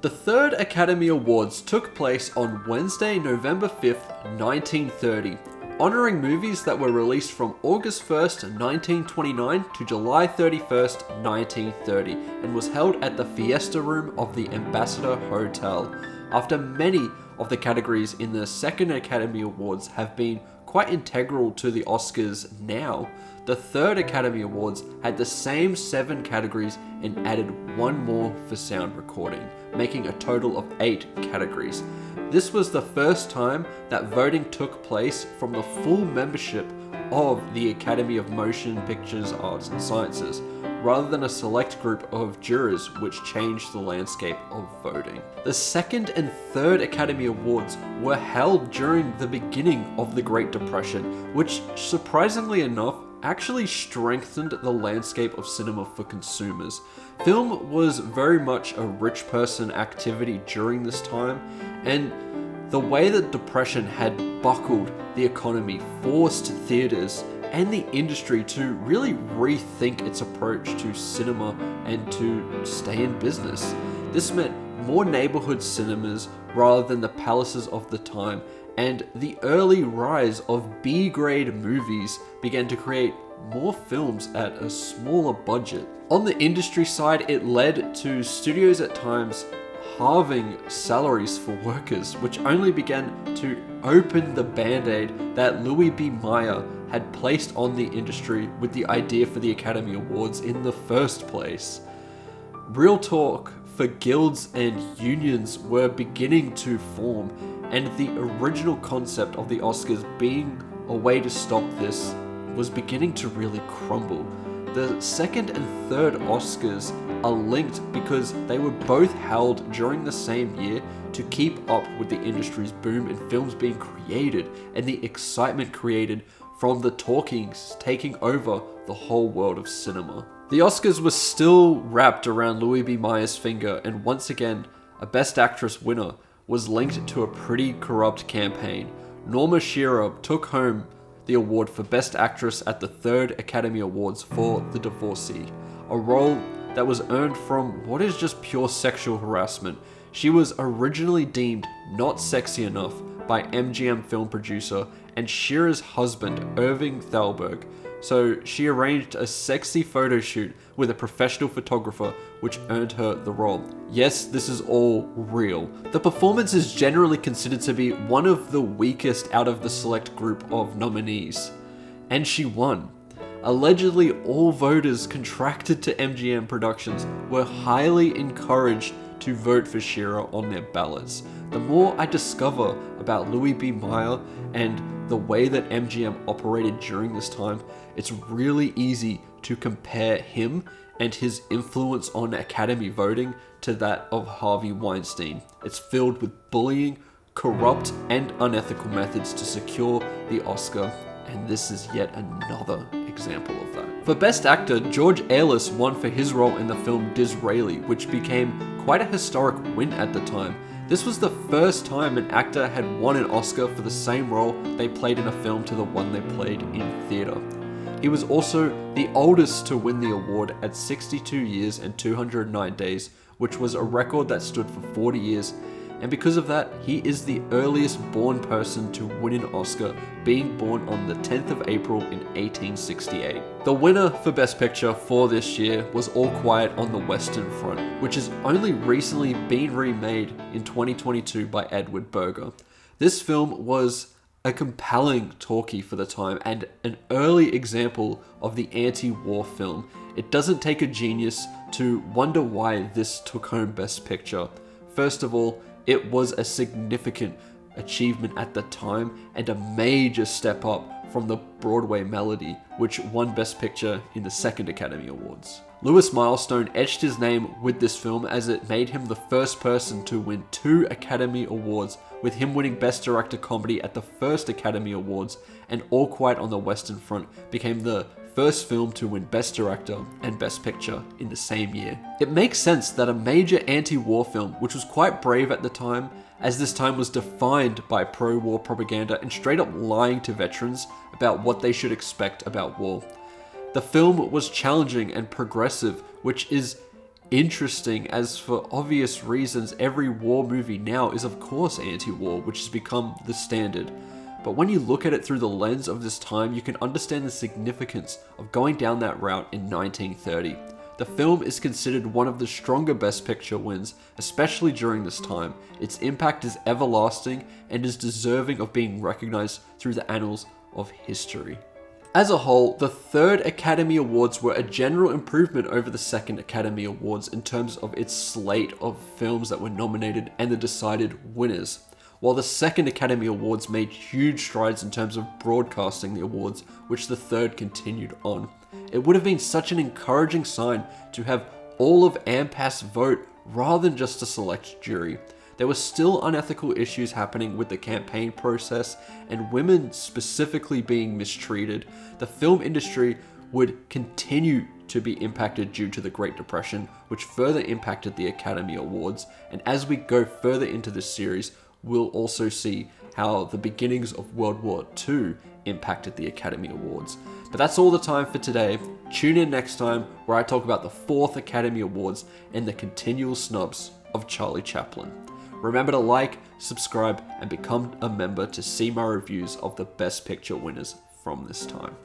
The third Academy Awards took place on Wednesday, November 5th, 1930, honouring movies that were released from August 1st, 1929 to July 31st, 1930, and was held at the Fiesta Room of the Ambassador Hotel. After many of the categories in the second Academy Awards have been quite integral to the Oscars now, the third Academy Awards had the same 7 categories and added one more for sound recording, making a total of 8 categories. This was the first time that voting took place from the full membership of the Academy of Motion Pictures, Arts and Sciences, rather than a select group of jurors, which changed the landscape of voting. The second and third Academy Awards were held during the beginning of the Great Depression, which, surprisingly enough, actually strengthened the landscape of cinema for consumers. Film was very much a rich person activity during this time, and the way that depression had buckled the economy forced theaters and the industry to really rethink its approach to cinema and to stay in business. This meant more neighborhood cinemas rather than the palaces of the time, and the early rise of B-grade movies began to create more films at a smaller budget. On the industry side, it led to studios at times halving salaries for workers, which only began to open the band-aid that Louis B. Mayer had placed on the industry with the idea for the Academy Awards in the first place. Real talk for guilds and unions were beginning to form, and the original concept of the Oscars being a way to stop this was beginning to really crumble. The second and third Oscars are linked because they were both held during the same year to keep up with the industry's boom in films being created and the excitement created from the talkings taking over the whole world of cinema. The Oscars was still wrapped around Louis B. Mayer's finger, and once again, a Best Actress winner was linked to a pretty corrupt campaign. Norma Shearer took home the award for Best Actress at the third Academy Awards for The Divorcee, a role that was earned from what is just pure sexual harassment. She was originally deemed not sexy enough by MGM film producer and Shearer's husband, Irving Thalberg, so she arranged a sexy photo shoot with a professional photographer, which earned her the role. Yes, this is all real. The performance is generally considered to be one of the weakest out of the select group of nominees, and she won. Allegedly, all voters contracted to MGM Productions were highly encouraged to vote for Shearer on their ballots. The more I discover about Louis B. Mayer and the way that MGM operated during this time, it's really easy to compare him and his influence on Academy voting to that of Harvey Weinstein. It's filled with bullying, corrupt and unethical methods to secure the Oscar, and this is yet another example of that. For Best Actor, George Earlis won for his role in the film Disraeli, which became quite a historic win at the time. This was the first time an actor had won an Oscar for the same role they played in a film to the one they played in theatre. He was also the oldest to win the award at 62 years and 209 days, which was a record that stood for 40 years, and because of that, he is the earliest born person to win an Oscar, being born on the 10th of April in 1868. The winner for Best Picture for this year was All Quiet on the Western Front, which has only recently been remade in 2022 by Edward Berger. This film was a compelling talkie for the time and an early example of the anti-war film. It doesn't take a genius to wonder why this took home Best Picture. First of all, it was a significant achievement at the time and a major step up from the Broadway Melody, which won Best Picture in the second Academy Awards. Lewis Milestone etched his name with this film as it made him the first person to win 2 Academy Awards, with him winning Best Director Comedy at the first Academy Awards, and All Quiet on the Western Front became the first film to win Best Director and Best Picture in the same year. It makes sense that a major anti-war film, which was quite brave at the time, as this time was defined by pro-war propaganda and straight up lying to veterans about what they should expect about war. The film was challenging and progressive, which is interesting, as for obvious reasons, every war movie now is of course anti-war, which has become the standard. But when you look at it through the lens of this time, you can understand the significance of going down that route in 1930. The film is considered one of the stronger Best Picture wins, especially during this time. Its impact is everlasting and is deserving of being recognized through the annals of history. As a whole, the third Academy Awards were a general improvement over the second Academy Awards in terms of its slate of films that were nominated and the decided winners, while the second Academy Awards made huge strides in terms of broadcasting the awards, which the third continued on. It would have been such an encouraging sign to have all of AMPAS vote rather than just a select jury. There were still unethical issues happening with the campaign process and women specifically being mistreated. The film industry would continue to be impacted due to the Great Depression, which further impacted the Academy Awards. And as we go further into this series, we'll also see how the beginnings of World War II impacted the Academy Awards. But that's all the time for today. Tune in next time where I talk about the fourth Academy Awards and the continual snubs of Charlie Chaplin. Remember to like, subscribe, and become a member to see my reviews of the Best Picture winners from this time.